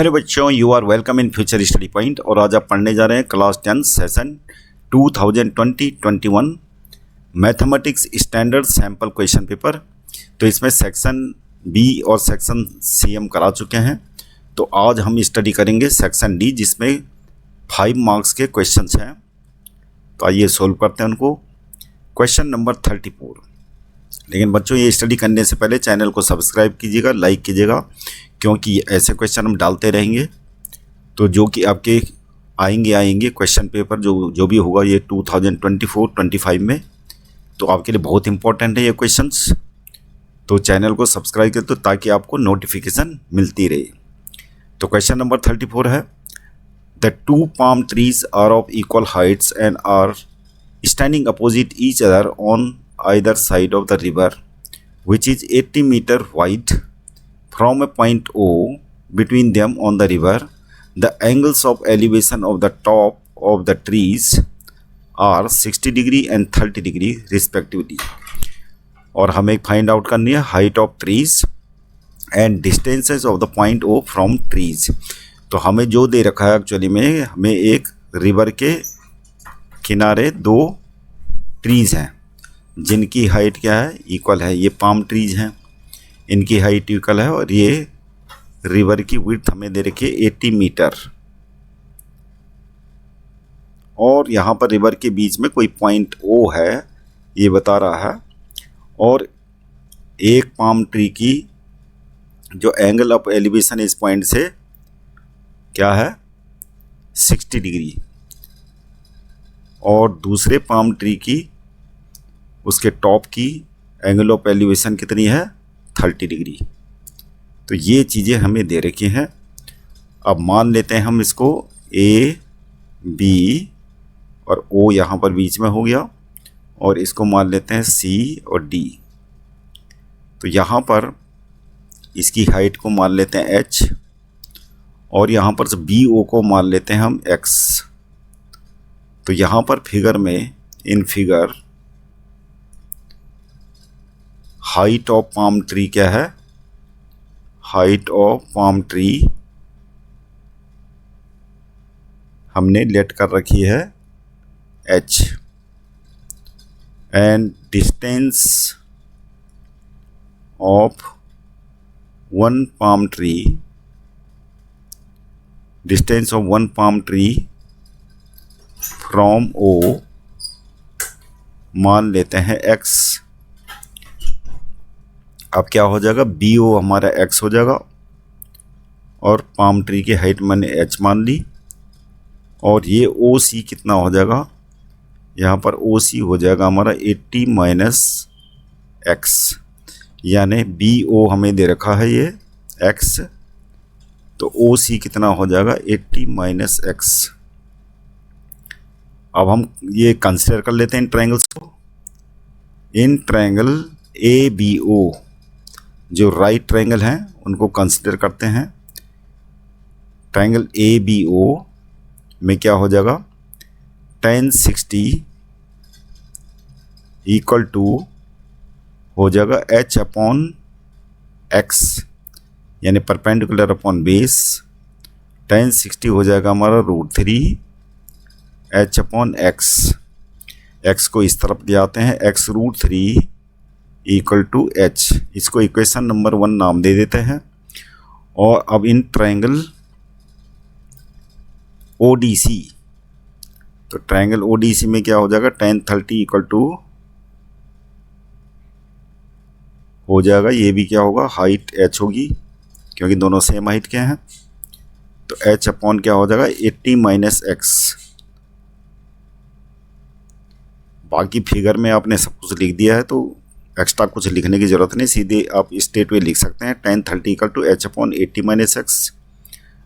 Hello बच्चों, you are welcome in future study point. और आज आप पढ़ने जा रहे हैं class 10 session 2020-21 mathematics standard sample question paper. तो इसमें सेक्शन बी और सेक्शन सी हम करा चुके हैं। तो आज हम स्टडी करेंगे सेक्शन डी, जिसमें 5 मार्क्स के क्वेश्चंस हैं। तो आइए सोल्व करते हैं उनको। Question number 34। लेकिन बच्चों, ये स्टडी करने से पहले चैनल को सब्सक्राइब कीजिएगा, लाइक कीजिएगा, क्योंकि ऐसे क्वेश्चन हम डालते रहेंगे। तो जो कि आपके आएंगे क्वेश्चन पेपर जो भी होगा ये 2024-25 में, तो आपके लिए बहुत इंपॉर्टेंट है ये क्वेश्चंस। तो चैनल को सब्सक्राइब कर दो ताकि आपको नोटिफिकेशन मिलती रहे। तो क्वेश्चन नंबर 34 है, the 2 palm trees are of equal heights and are standing opposite each other on either side of the river which is 80 meter wide. From a point O between them on the river, the angles of elevation of the top of the trees are 60 degree and 30 degree respectively. और हमें find out करनी है height of trees and distances of the point O from trees. तो हमें जो दे रखा है actually में, हमें एक रिवर के किनारे 2 ट्रीज हैं जिनकी हाइट क्या है, इक्वल है। ये पाम ट्रीज हैं, इनकी हाइट इक्वल है। और ये रिवर की विड्थ हमें दे रखी है 80 मीटर। और यहाँ पर रिवर के बीच में कोई पॉइंट ओ है, ये बता रहा है। और एक पाम ट्री की जो एंगल ऑफ एलिवेशन इस पॉइंट से क्या है, 60 डिग्री। और दूसरे पाम ट्री की उसके टॉप की एंगल ऑफ एलिवेशन कितनी है, 30 डिग्री। तो ये चीज़ें हमें दे रखी हैं। अब मान लेते हैं हम इसको ए बी और ओ यहाँ पर बीच में हो गया, और इसको मान लेते हैं सी और डी। तो यहाँ पर इसकी हाइट को मान लेते हैं एच, और यहाँ पर बी ओ को मान लेते हैं हम एक्स। तो यहाँ पर फिगर में, in figure height of palm tree क्या है, हाइट ऑफ पाम ट्री हमने लेट कर रखी है h, and distance of one palm tree, distance of one palm tree from o मान लेते हैं x। अब क्या हो जाएगा, बी ओ हमारा x हो जाएगा, और पाम ट्री की हाइट मैंने h मान ली। और ये ओ सी कितना हो जाएगा, यहाँ पर ओ सी हो जाएगा हमारा 80 माइनस एक्स, यानी बी ओ हमें दे रखा है ये x, तो ओ सी कितना हो जाएगा 80 माइनस एक्स। अब हम ये कंसिडर कर लेते हैं इन ट्रायंगल्स को। इन ट्रायंगल ए बी ओ, जो राइट ट्रायंगल हैं उनको कंसिडर करते हैं। ट्रायंगल ए बी ओ में क्या हो जाएगा, tan 60 इक्वल टू हो जाएगा h अपॉन x, यानी परपेंडिकुलर अपॉन बेस। tan 60 हो जाएगा हमारा √3 h अपॉन x। x को इस तरफ ले आते हैं, x √3 इक्वल टू h। इसको इक्वेशन नंबर 1 नाम दे देते हैं। और अब इन ट्रायंगल ODC, तो ट्रायंगल ODC में क्या हो जाएगा, tan 30 इक्वल टू हो जाएगा, ये भी क्या होगा, हाइट h होगी, क्योंकि दोनों सेम हाइट के हैं। तो h अपॉन क्या हो जाएगा 80 माइनस एक्स। बाकी फिगर में आपने सब कुछ लिख दिया है, तो एक्स्ट्रा कुछ लिखने की ज़रूरत नहीं, सीधे आप स्ट्रेट वे लिख सकते हैं। tan 30 equal to h upon 80 minus x.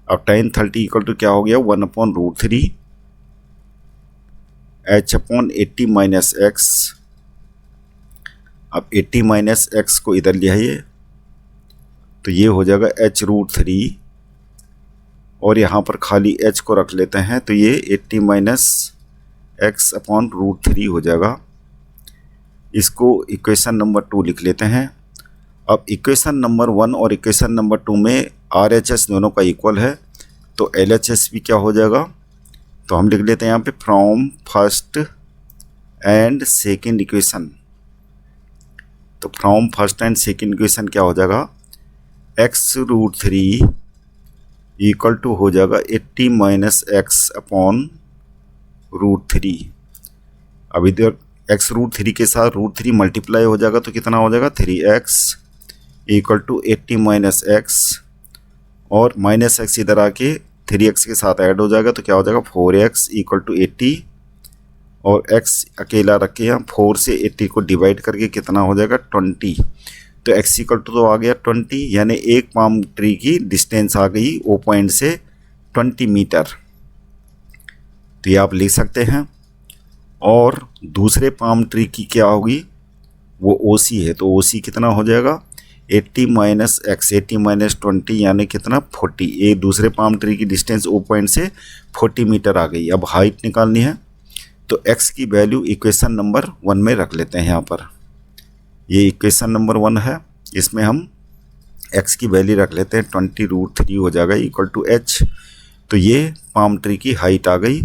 अब tan 30 इक्वल टू क्या हो गया, 1 upon √3 h upon 80 minus x. अब 80 माइनस एक्स को इधर ले आइए, तो ये हो जाएगा h √3, और यहाँ पर खाली h को रख लेते हैं, तो ये 80 माइनस एक्स अपॉन √3 हो जाएगा। इसको इक्वेशन नंबर 2 लिख लेते हैं। अब इक्वेशन नंबर 1 और इक्वेशन नंबर 2 में RHS दोनों का इक्वल है, तो LHS भी क्या हो जाएगा, तो हम लिख लेते हैं यहाँ पे from first and second equation. तो from first and second equation क्या हो जाएगा, x√3 इक्वल टू हो जाएगा 80 माइनस एक्स अपॉन √3। अब इधर x√3 के साथ √3 मल्टीप्लाई हो जाएगा तो कितना हो जाएगा 3x equal to 80 minus x, और माइनस एक्स इधर आके 3x के साथ ऐड हो जाएगा तो क्या हो जाएगा 4x इक्वल टू 80, और x अकेला रख के यहाँ 4 से 80 को डिवाइड करके कितना हो जाएगा 20। तो x इक्वल टू तो आ गया 20, यानी एक पाम ट्री की डिस्टेंस आ गई ओ पॉइंट से 20 मीटर। तो ये आप लिख सकते हैं। और दूसरे पाम ट्री की क्या होगी, वो OC है, तो OC कितना हो जाएगा 80 माइनस एक्स, 80 माइनस 20 यानी कितना 40। एक दूसरे पाम ट्री की डिस्टेंस ओ पॉइंट से 40 मीटर आ गई। अब हाइट निकालनी है, तो x की वैल्यू इक्वेशन नंबर 1 में रख लेते हैं। यहाँ पर ये इक्वेशन नंबर 1 है, इसमें हम x की वैल्यू रख लेते हैं 20√3 हो जाएगा इक्वल टू h। तो ये पाम ट्री की हाइट आ गई,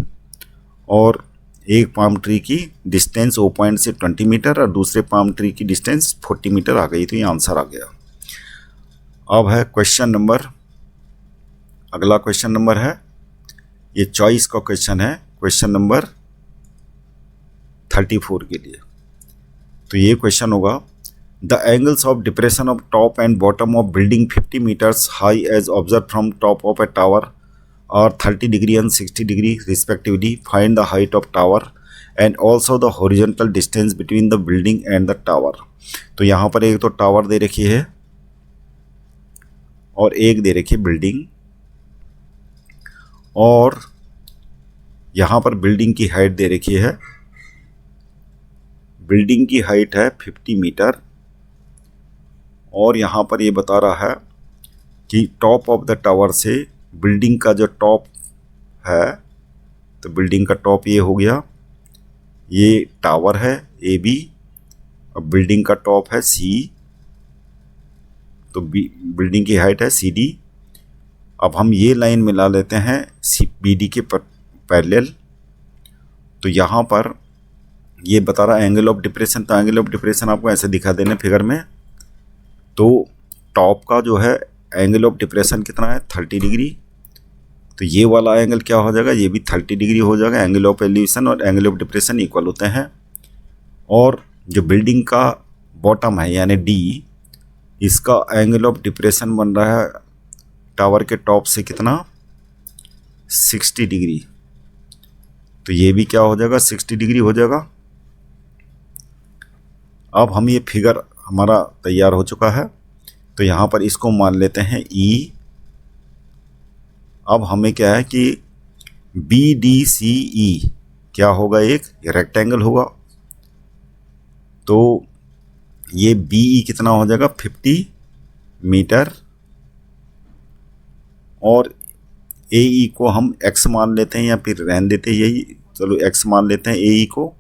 और एक पाम ट्री की डिस्टेंस ओ पॉइंट से 20 मीटर और दूसरे पाम ट्री की डिस्टेंस 40 मीटर आ गई। तो ये आंसर आ गया। अब है क्वेश्चन नंबर, अगला क्वेश्चन नंबर है, ये चॉइस का क्वेश्चन है, क्वेश्चन नंबर 34 के लिए। तो ये क्वेश्चन होगा, the angles of depression of top and bottom of building 50 meters high as observe from top of a tower और 30 degree and 60 degree respectively. Find the height of tower and also the horizontal distance between the building and the tower. तो यहाँ पर एक तो tower दे रखी है और एक दे रखी है बिल्डिंग, और यहाँ पर बिल्डिंग की हाइट दे रखी है, बिल्डिंग की हाइट है 50 मीटर, और यहाँ पर ये बता रहा है कि टॉप ऑफ द टावर से बिल्डिंग का जो टॉप है, तो बिल्डिंग का टॉप ये हो गया, ये टावर है AB, और बिल्डिंग का टॉप है C, तो बिल्डिंग की हाइट है CD। अब हम ये लाइन मिला लेते हैं BD के पैरेलल। तो यहाँ पर ये बता रहा है एंगल ऑफ डिप्रेशन, तो एंगल ऑफ डिप्रेशन आपको ऐसे दिखा देने फिगर में। तो टॉप का जो है एंगल ऑफ डिप्रेशन कितना है 30 डिग्री, तो ये वाला एंगल क्या हो जाएगा, ये भी 30 डिग्री हो जाएगा। एंगल ऑफ एलिवेशन और एंगल ऑफ डिप्रेशन इक्वल होते हैं। और जो बिल्डिंग का बॉटम है यानी D, इसका एंगल ऑफ डिप्रेशन बन रहा है टावर के टॉप से कितना 60 डिग्री, तो ये भी क्या हो जाएगा 60 डिग्री हो जाएगा। अब हम ये फिगर हमारा तैयार हो चुका है, तो यहाँ पर इसको मान लेते हैं E। अब हमें क्या है कि BDCE क्या होगा, एक रेक्टेंगल होगा, तो ये BE कितना हो जाएगा 50 मीटर, और AE को हम x मान लेते हैं या फिर रहने देते हैं, यही चलो x मान लेते हैं AE को।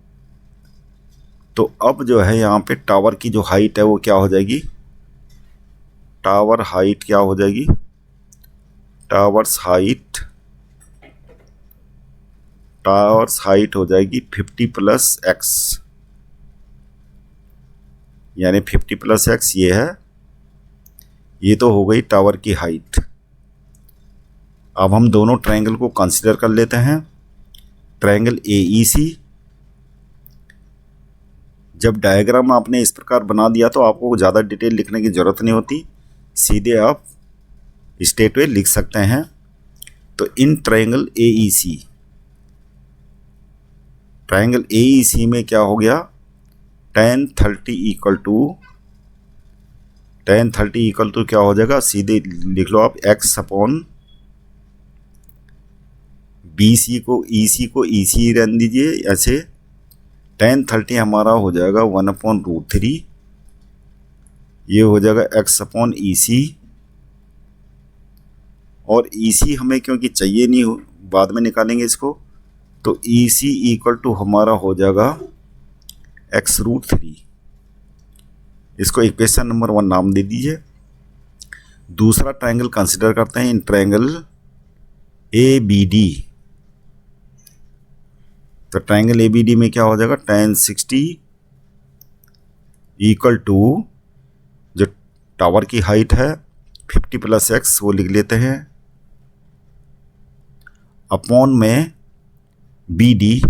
तो अब जो है यहाँ पे टावर की जो हाइट है वो क्या हो जाएगी, टावर हाइट क्या हो जाएगी, टावर्स हाइट हो जाएगी 50 प्लस x, यानी 50 प्लस x ये है, ये तो हो गई टावर की हाइट। अब हम दोनों ट्रायंगल को कंसीडर कर लेते हैं। ट्रायंगल AEC, जब डायग्राम आपने इस प्रकार बना दिया तो आपको ज़्यादा डिटेल लिखने की ज़रूरत नहीं होती, सीधे आप स्ट्रेट वे लिख सकते हैं। तो इन ट्रायंगल AEC में क्या हो गया, tan 30 इक्वल टू क्या हो जाएगा, सीधे लिख लो आप x अपॉन BC को EC रहने दीजिए ऐसे। tan 30 हमारा हो जाएगा 1/√3, ये हो जाएगा x अपॉन EC, और EC हमें क्योंकि चाहिए नहीं, बाद में निकालेंगे इसको, तो EC इक्वल टू हमारा हो जाएगा x√3। इसको इक्वेशन नंबर 1 नाम दे दीजिए। दूसरा ट्रायंगल कंसिडर करते हैं, in triangle A B D, तो ट्रायंगल ए बी डी में क्या हो जाएगा, tan 60 इक्वल टू जो टावर की हाइट है 50 + x वो लिख लेते हैं, अपॉन में बी डी,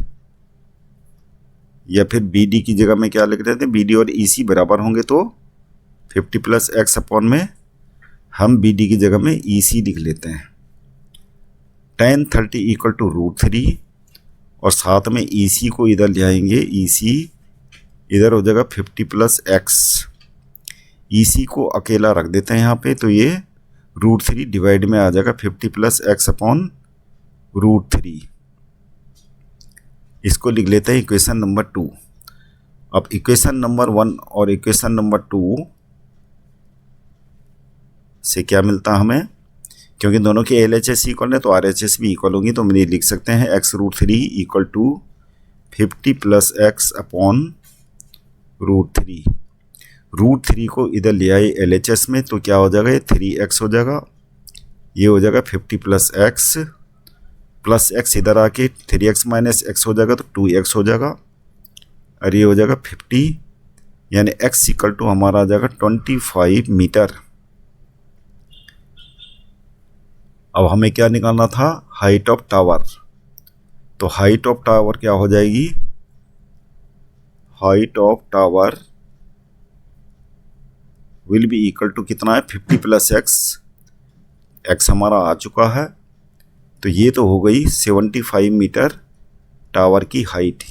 या फिर बी डी की जगह में क्या लिख देते हैं, बी डी और ई सी बराबर होंगे तो 50 + x अपॉन में हम बी डी की जगह में ई सी लिख लेते हैं। tan 30 इक्वल टू √3 और साथ में ई सी को इधर ले आएंगे, ई सी इधर हो जाएगा 50 + x, ई सी को अकेला रख देते हैं यहाँ पे, तो ये √3 डिवाइड में आ जाएगा 50 + x अपॉन √3। इसको लिख लेते हैं इक्वेशन नंबर 2। अब इक्वेशन नंबर 1 और इक्वेशन नंबर 2 से क्या मिलता है हमें, क्योंकि दोनों की LHS इक्वल है तो RHS भी इक्वल होगी, तो हम ये लिख सकते हैं x√3 equal to 50 + x upon √3। √3 को इधर ले आए LHS में तो क्या हो जाएगा, ये 3x हो जाएगा, ये हो जाएगा 50 + x प्लस x इधर आके 3x - x हो जाएगा तो 2x हो जाएगा, और ये हो जाएगा 50, यानी x इक्वल टू हमारा आ जाएगा 25 मीटर। अब हमें क्या निकालना था, हाइट ऑफ टावर, तो हाइट ऑफ टावर क्या हो जाएगी, height of tower will be equal to कितना है, 50 + x हमारा आ चुका है, तो ये तो हो गई 75 मीटर टावर की हाइट,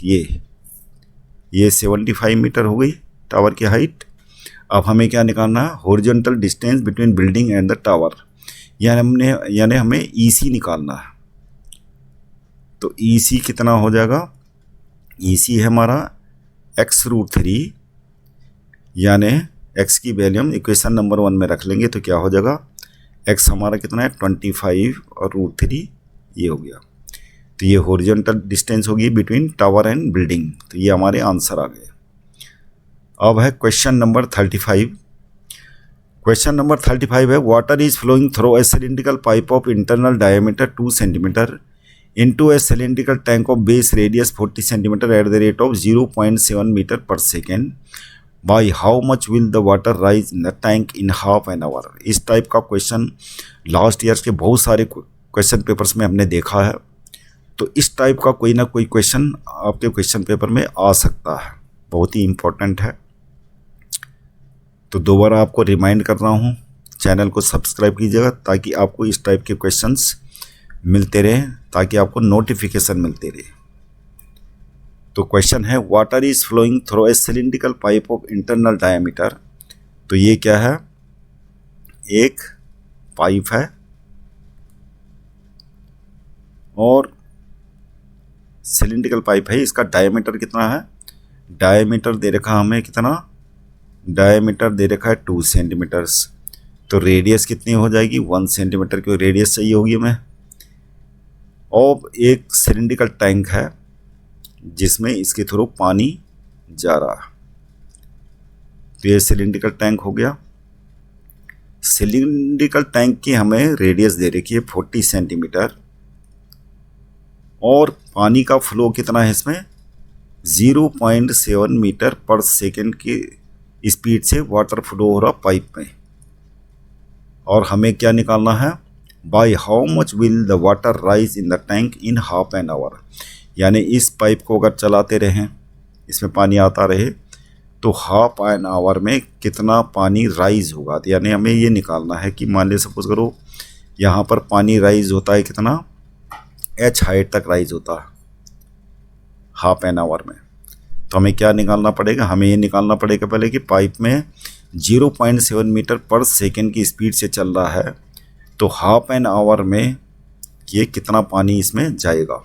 ये 75 मीटर हो गई टावर की हाइट। अब हमें क्या निकालना है, horizontal distance between building and the tower, यानी हमें EC निकालना है। तो EC कितना हो जाएगा, EC है हमारा x√3, यानी x की वैल्यू हम इक्वेशन नंबर 1 में रख लेंगे, तो क्या हो जाएगा, x हमारा कितना है 25 और √3 ये हो गया, तो ये हॉरिजॉन्टल डिस्टेंस होगी बिटवीन टावर एंड बिल्डिंग, तो ये हमारे आंसर आ गए। अब है क्वेश्चन नंबर 35। क्वेश्चन नंबर 35 है, water is flowing through a cylindrical pipe of internal diameter 2 centimetre into a cylindrical tank of base radius 40 centimetre at the rate of 0.7 metre per second, by how much will the water rise in the tank in half an hour. इस type का question last year के बहुत सारे question papers में हमने देखा है, तो इस टाइप का कोई ना कोई क्वेश्चन आपके क्वेश्चन पेपर में आ सकता है, बहुत ही इम्पोर्टेंट है। तो दोबारा आपको रिमाइंड कर रहा हूँ, चैनल को सब्सक्राइब कीजिएगा ताकि आपको इस टाइप के क्वेश्चंस मिलते रहें, ताकि आपको नोटिफिकेशन मिलते रहे। तो क्वेश्चन है, water is flowing through a cylindrical pipe of internal diameter, तो ये क्या है, एक पाइप है और सिलिंड्रिकल पाइप है, इसका डायमीटर कितना है, डायमीटर दे रखा हमें कितना, डायमीटर दे रखा है 2 सेंटीमीटर्स, तो रेडियस कितनी हो जाएगी 1 सेंटीमीटर की रेडियस चाहिए होगी हमें। और एक सिलिंड्रिकल टैंक है जिसमें इसके थ्रू पानी जा रहा है, तो ये सिलिंड्रिकल टैंक हो गया। सिलिंड्रिकल टैंक की हमें रेडियस दे रखी है 40 सेंटीमीटर और पानी का फ्लो कितना है इसमें 0.7 मीटर पर सेकेंड की स्पीड से वाटर फ्लो हो रहा पाइप में। और हमें क्या निकालना है, by how much will the water rise in the tank in half an our, यानी इस पाइप को अगर चलाते रहें, इसमें पानी आता रहे, तो हाफ एन आवर में कितना पानी राइज होगा, तो यानी हमें ये निकालना है कि मान लीजिए सपोज करो यहाँ पर पानी राइज होता है कितना, h हाइट तक राइज होता है हाफ एन आवर में, तो हमें क्या निकालना पड़ेगा, हमें ये निकालना पड़ेगा पहले कि पाइप में 0.7 मीटर पर सेकेंड की स्पीड से चल रहा है, तो हाफ एन आवर में ये कितना पानी इसमें जाएगा।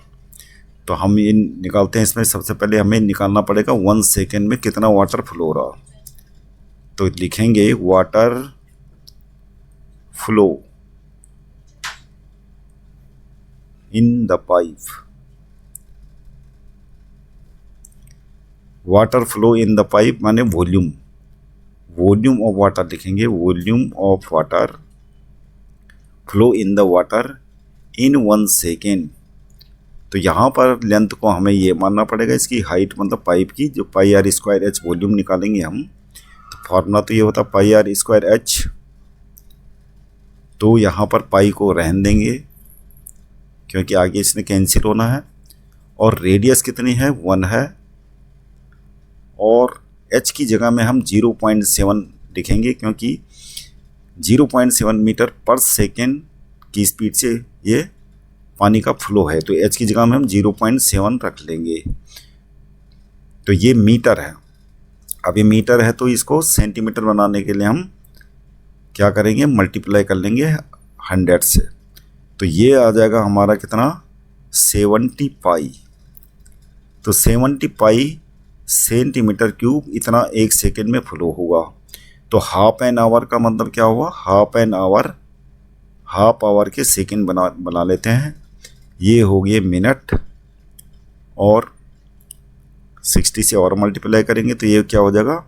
तो हम ये निकालते हैं, इसमें सबसे पहले हमें निकालना पड़ेगा 1 सेकेंड में कितना वाटर फ्लो हो रहा, तो लिखेंगे water flow in the pipe, water flow in the pipe माने वॉल्यूम, वॉल्यूम ऑफ वाटर लिखेंगे, volume of water flow in the water in 1 second. तो यहाँ पर लेंथ को हमें ये मानना पड़ेगा, इसकी हाइट मतलब पाइप की, जो पाई आर स्क्वायर एच वॉल्यूम निकालेंगे हम। तो फॉर्मूला तो ये होता है पाई आर स्क्वायर एच। तो यहाँ पर पाई को रहने देंगे क्योंकि आगे इसने कैंसिल होना है। और रेडियस कितनी है, 1 है। और एच की जगह में हम 0.7 लिखेंगे क्योंकि 0.7 मीटर पर सेकेंड की स्पीड से ये पानी का फ्लो है। तो एच की जगह में हम 0.7 रख लेंगे। तो ये मीटर है। अब ये मीटर है तो इसको सेंटीमीटर बनाने के लिए हम क्या करेंगे, मल्टीप्लाई कर लेंगे 100 से। तो ये आ जाएगा हमारा कितना, 70 पाई। तो 70 पाई सेंटीमीटर क्यूब इतना 1 सेकेंड में फ्लो होगा। तो हाफ एन आवर का मतलब क्या हुआ, half an our, half hour के सेकेंड बना लेते हैं। ये हो गए मिनट, और 60 से और मल्टीप्लाई करेंगे तो ये क्या हो जाएगा,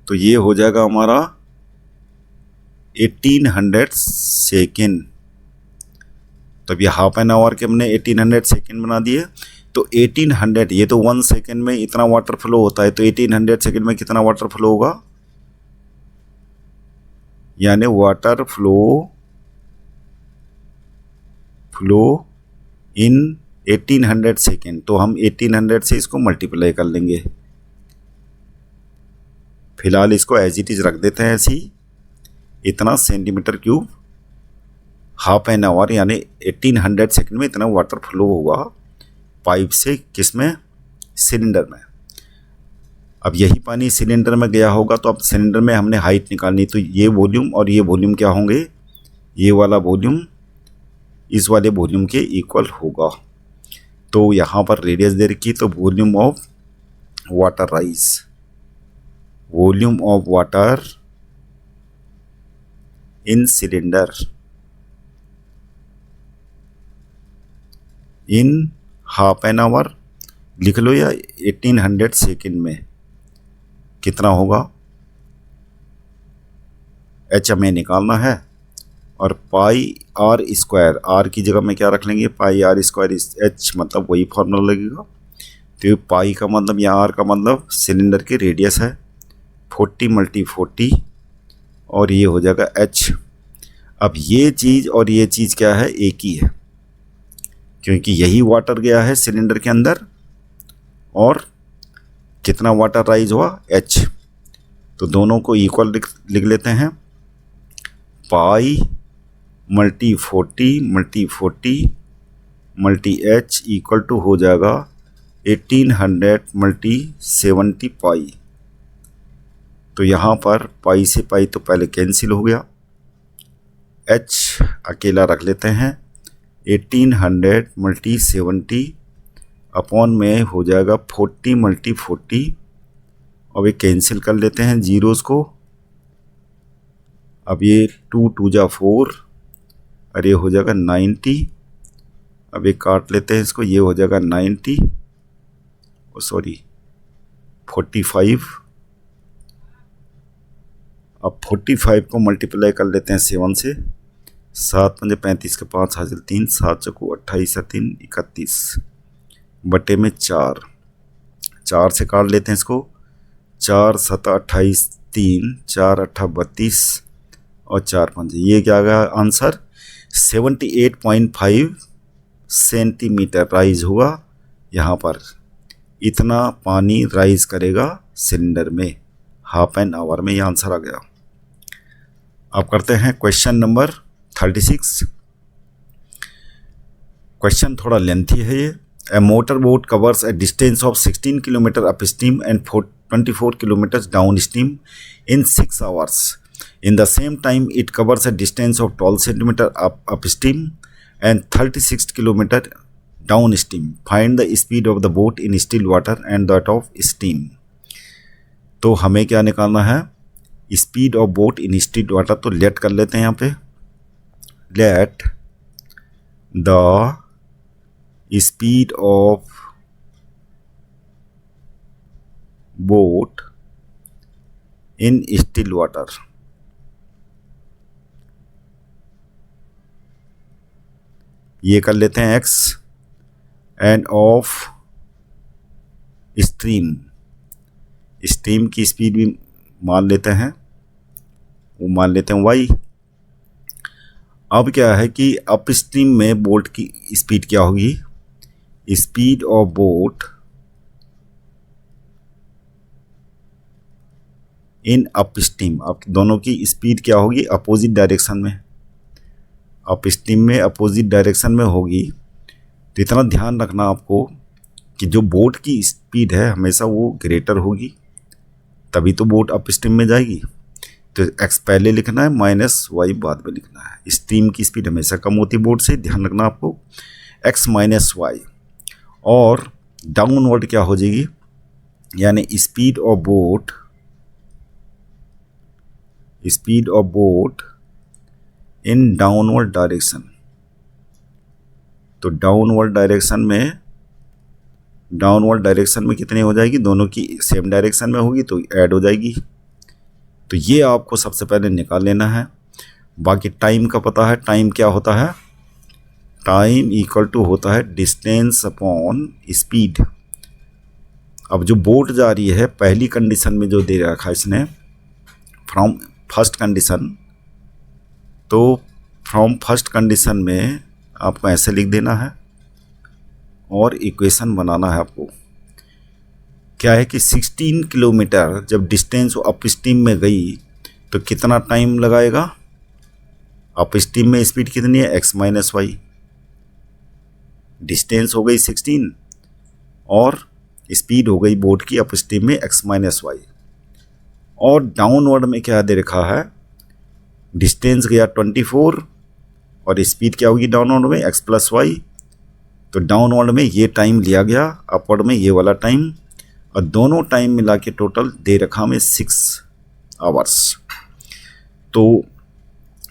तो ये हो जाएगा हमारा 1800 सेकेंड। तब ये हाफ एन आवर के हमने 1800 सेकेंड बना दिए। तो 1800, ये तो 1 सेकेंड में इतना वाटर फ्लो होता है, तो 1800 सेकेंड में कितना वाटर फ्लो होगा, यानी वाटर फ्लो इन 1800 सेकेंड। तो हम 1800 से इसको मल्टीप्लाई कर लेंगे। फिलहाल इसको एज इट इज रख देते हैं ऐसे ही। इतना centimetre cube half an our यानी 1800 सेकेंड में इतना वाटर फ्लो होगा पाइप से, किसमें, सिलेंडर में। अब यही पानी सिलेंडर में गया होगा, तो अब सिलेंडर में हमने हाइट निकालनी। तो ये वॉल्यूम और ये वॉल्यूम क्या होंगे, ये वाला वॉल्यूम इस वाले वॉल्यूम के इक्वल होगा। तो यहाँ पर रेडियस दे रखी, तो volume of water rise, volume of water in cylinder in half an our लिख लो, या 1800 सेकेंड में कितना होगा, एच हमें निकालना है। और पाई आर स्क्वायर, आर की जगह में क्या रख लेंगे, पाई आर स्क्वायर एच, मतलब वही फॉर्मूला लगेगा। तो पाई का मतलब या आर का मतलब सिलेंडर की रेडियस है, 40 × 40, और ये हो जाएगा एच। अब ये चीज़ और ये चीज़ क्या है, एक ही है, क्योंकि यही वाटर गया है सिलेंडर के अंदर, और कितना वाटर राइज हुआ, एच। तो दोनों को इक्वल लिख लेते हैं, पाई × 40 × एच इक्वल टू हो जाएगा 1800 × 70 पाई। तो यहाँ पर पाई से पाई तो पहले कैंसिल हो गया, एच अकेला रख लेते हैं, 1800 × 70 अपॉन में हो जाएगा 40 × 40। अब ये कैंसिल कर लेते हैं जीरोज़ को। अब ये 2 × 2 = 4, और ये हो जाएगा 90। अब ये काट लेते हैं इसको, ये हो जाएगा 90, सॉरी 45। अब 45 को मल्टीप्लाई कर लेते हैं 7 से, 7 × 5 = 35 के 5 हासिल 3, 7 × 28 = 3 31 बटे में 4, 4 से काट लेते हैं इसको, 4 × 7 = 28, 3 4 × 8 = 32, और 4 × 5, ये क्या आ गया आंसर, 78.5 सेंटीमीटर राइज हुआ। यहाँ पर इतना पानी राइज करेगा सिलेंडर में हाफ एन आवर में, ये आंसर आ गया। अब करते हैं क्वेश्चन नंबर 36। क्वेश्चन थोड़ा लेंथी है ये। A motorboat covers a distance of 16 km upstream and 24 km downstream in 6 hours. In the same time, it covers a distance of 12 cm upstream and 36 km downstream. Find the speed of the boat in still water and that of steam. तो हमें क्या निकालना है, speed of boat in still water. तो late कर लेते हैं यहाँ पे, let the speed of boat in still water. ये कर लेते हैं x end of stream, stream की स्पीड भी मान लेते हैं, वो मान लेते हैं y। अब क्या है कि अप स्ट्रीम में बोट की स्पीड क्या होगी, speed of boat in up stream. अब दोनों की स्पीड क्या होगी, अपोजिट डायरेक्शन में, अप स्ट्रीम में अपोजिट डायरेक्शन में होगी। तो इतना ध्यान रखना आपको कि जो बोट की स्पीड है हमेशा वो ग्रेटर होगी, तभी तो बोट अप स्ट्रीम में जाएगी। तो x पहले लिखना है, माइनस y बाद में लिखना है। स्ट्रीम की स्पीड हमेशा कम होती है बोट से, ध्यान रखना आपको, x माइनस वाई। और डाउनवर्ड क्या हो जाएगी, यानी speed of boat in downward direction. तो डाउनवर्ड डायरेक्शन में कितनी हो जाएगी, दोनों की सेम डायरेक्शन में होगी तो ऐड हो जाएगी। तो ये आपको सबसे पहले निकाल लेना है। बाकी टाइम का पता है, टाइम क्या होता है, टाइम इक्वल टू होता है डिस्टेंस अपॉन स्पीड। अब जो बोट जा रही है पहली कंडीशन में जो दे रखा है इसने, फ्रॉम फर्स्ट कंडीशन, तो फ्रॉम फर्स्ट कंडीशन में आपको ऐसे लिख देना है और इक्वेशन बनाना है आपको। क्या है कि 16 किलोमीटर जब डिस्टेंस अप स्ट्रीम में गई तो कितना टाइम लगाएगा, अप स्ट्रीम में स्पीड कितनी है, x माइनस वाई। डिस्टेंस हो गई 16 और स्पीड हो गई बोट की अप स्ट्रीम में x माइनस वाई। और डाउनवर्ड में क्या दे रखा है, डिस्टेंस गया 24 और स्पीड क्या होगी डाउनवर्ड में, x प्लस वाई। तो डाउनवर्ड में ये टाइम लिया गया, अपवर्ड में ये वाला टाइम, और दोनों टाइम मिला के टोटल दे रखा में 6 आवर्स। तो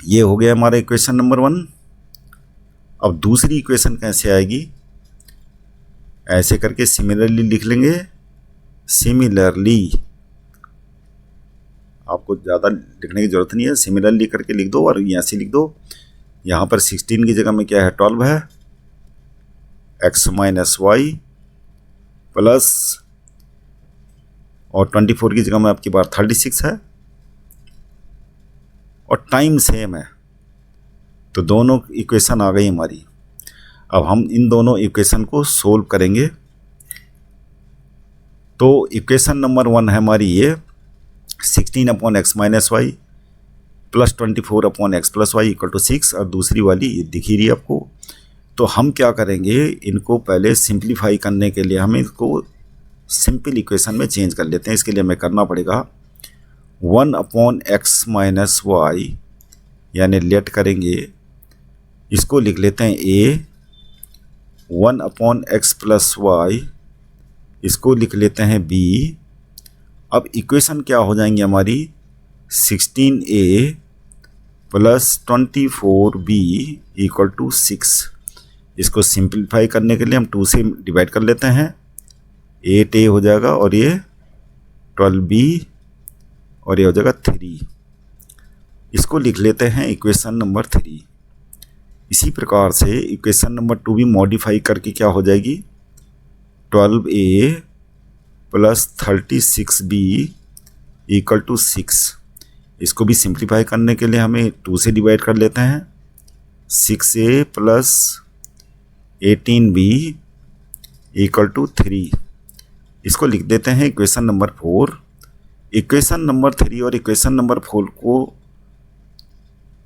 ये हो गया हमारा इक्वेशन नंबर 1। अब दूसरी इक्वेशन कैसे आएगी, ऐसे करके सिमिलरली लिख लेंगे। सिमिलरली आपको ज़्यादा लिखने की ज़रूरत नहीं है, सिमिलरली करके लिख दो और यहाँ से लिख दो। यहाँ पर 16 की जगह में क्या है, 12 है, x माइनस वाई प्लस, और 24 की जगह में आपकी बार 36 है, और टाइम सेम है। तो दोनों इक्वेशन आ गई हमारी। अब हम इन दोनों इक्वेशन को सोल्व करेंगे। तो इक्वेशन नंबर 1 है हमारी ये 16 upon x minus y plus 24 upon x plus y equal to 6, और दूसरी वाली ये दिख ही रही है आपको। तो हम क्या करेंगे, इनको पहले सिंप्लीफाई करने के लिए हम इसको सिंपल इक्वेशन में चेंज कर लेते हैं। इसके लिए हमें करना पड़ेगा 1 अपॉन एक्स माइनस वाई, यानी लेट करेंगे, इसको लिख लेते हैं a, 1 upon x plus y, इसको लिख लेते हैं b। अब इक्वेशन क्या हो जाएंगी हमारी, 16a plus 24b equal to 6। इसको सिंप्लीफाई करने के लिए हम 2 से डिवाइड कर लेते हैं, 8a हो जाएगा और ये 12b और ये हो जाएगा 3। इसको लिख लेते हैं इक्वेशन नंबर 3। इसी प्रकार से इक्वेशन नंबर 2 भी मॉडिफाई करके क्या हो जाएगी, 12a plus 36b equal to 6। इसको भी सिंप्लीफाई करने के लिए हमें 2 से डिवाइड कर लेते हैं, 6a plus 18b equal to 3। इसको लिख देते हैं इक्वेशन नंबर 4। इक्वेशन नंबर 3 और इक्वेशन नंबर 4 को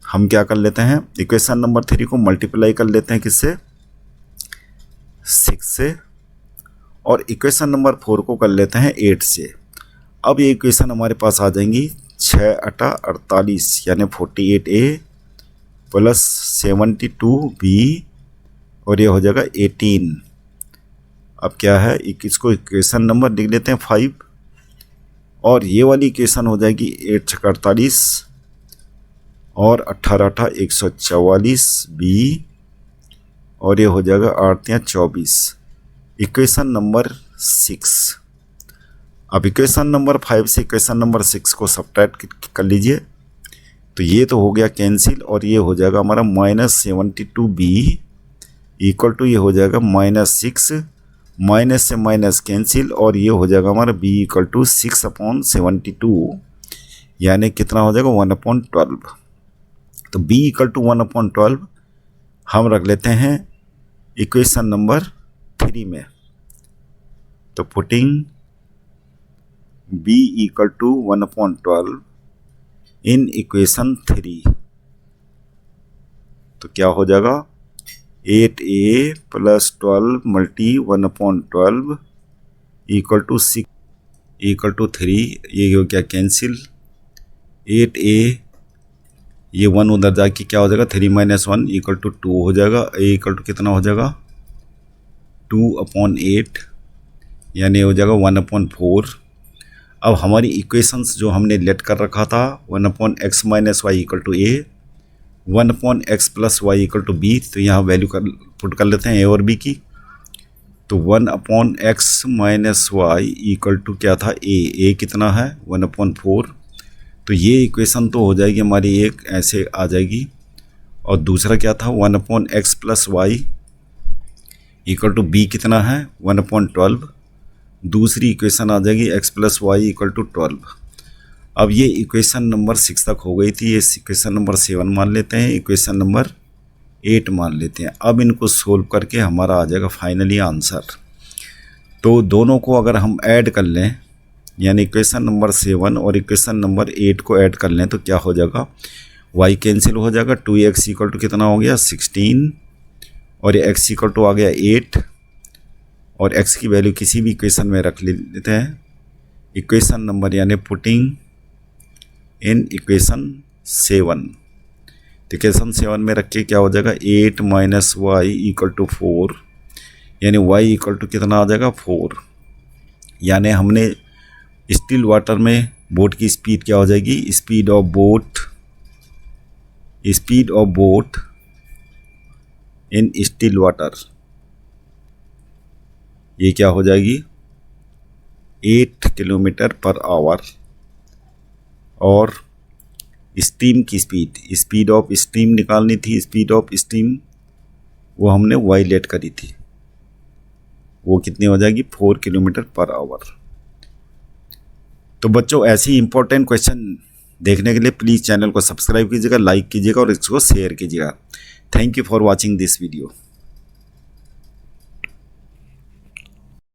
हम क्या कर लेते हैं, इक्वेशन नंबर 3 को मल्टीप्लाई कर लेते हैं किससे, 6 से, और इक्वेशन नंबर 4 को कर लेते हैं 8 से। अब ये इक्वेशन हमारे पास आ जाएंगी 6 8 48, यानी 48a प्लस 72b और ये हो जाएगा 18। अब क्या है, इसको इक्वेशन नंबर लिख लेते हैं 5, और ये वाली इक्वेशन हो जाएगी 8 6 48 और 18 8 144b और ये हो जाएगा 8 3 24, इक्वेशन नंबर 6। अब इक्वेशन नंबर 5 से इक्वेशन नंबर 6 को सब्ट्रैक्ट कर लीजिए, तो ये तो हो गया कैंसिल और ये हो जाएगा हमारा -72b इक्वल टू ये हो जाएगा -6, माइनस से माइनस कैंसिल और ये हो जाएगा हमारा b इक्वल टू 6/72, यानी कितना हो जाएगा 1/12। तो b इक्वल टू 1/12 हम रख लेते हैं इक्वेशन नंबर 3 में। तो putting b equal to 1/12 in equation 3, तो क्या हो जाएगा 8a + 12 × 1/12 equal to 6 equal to 3, ये हो गया कैंसिल। 8a ये 1 उधर जाके क्या हो जाएगा 3 - 1 इक्वल टू 2 हो जाएगा। a इक्वल टू कितना हो जाएगा 2/8, यानी हो जाएगा 1/4। अब हमारी इक्वेशंस जो हमने लेट कर रखा था 1/x - y equal to a, 1/x + y equal to b, तो यहाँ वैल्यू पुट कर लेते हैं a और b की। तो 1/x - y इक्वल टू क्या था a कितना है 1/4। तो ये इक्वेशन तो हो जाएगी हमारी, एक ऐसे आ जाएगी। और दूसरा क्या था 1/x + y equal to b कितना है 1/12। दूसरी इक्वेशन आ जाएगी x + y इक्वल टू 12। अब ये इक्वेशन नंबर 6 तक हो गई थी, ये इक्वेशन नंबर 7 मान लेते हैं, इक्वेशन नंबर 8 मान लेते हैं। अब इनको सोल्व करके हमारा आ जाएगा फाइनली आंसर। तो दोनों को अगर हम ऐड कर लें, यानी इक्वेशन नंबर 7 और इक्वेशन नंबर 8 को ऐड कर लें, तो क्या हो जाएगा y कैंसिल हो जाएगा। 2x इक्वल टू कितना हो गया 16 और ये x इक्वल टू आ गया 8 और x की वैल्यू किसी भी इक्वेशन में रख लेते हैं। इक्वेशन नंबर यानी पुटिंग इन इक्वेशन 7, तो इक्वेशन 7 में रख के क्या हो जाएगा 8 - y इक्वल टू 4, यानी y इक्वल टू कितना आ जाएगा 4। यानी हमने स्टिल वाटर में बोट की स्पीड क्या हो जाएगी, speed of boat in still water, ये क्या हो जाएगी 8 km/h। और स्टीम की स्पीड ऑफ स्टीम निकालनी थी, स्पीड ऑफ स्टीम वो हमने y लेट करी थी, वो कितनी हो जाएगी 4 km/h। तो बच्चों ऐसे ही इंपॉर्टेंट क्वेश्चन देखने के लिए प्लीज़ चैनल को सब्सक्राइब कीजिएगा, लाइक कीजिएगा और इसको शेयर कीजिएगा। Thank you for watching this video.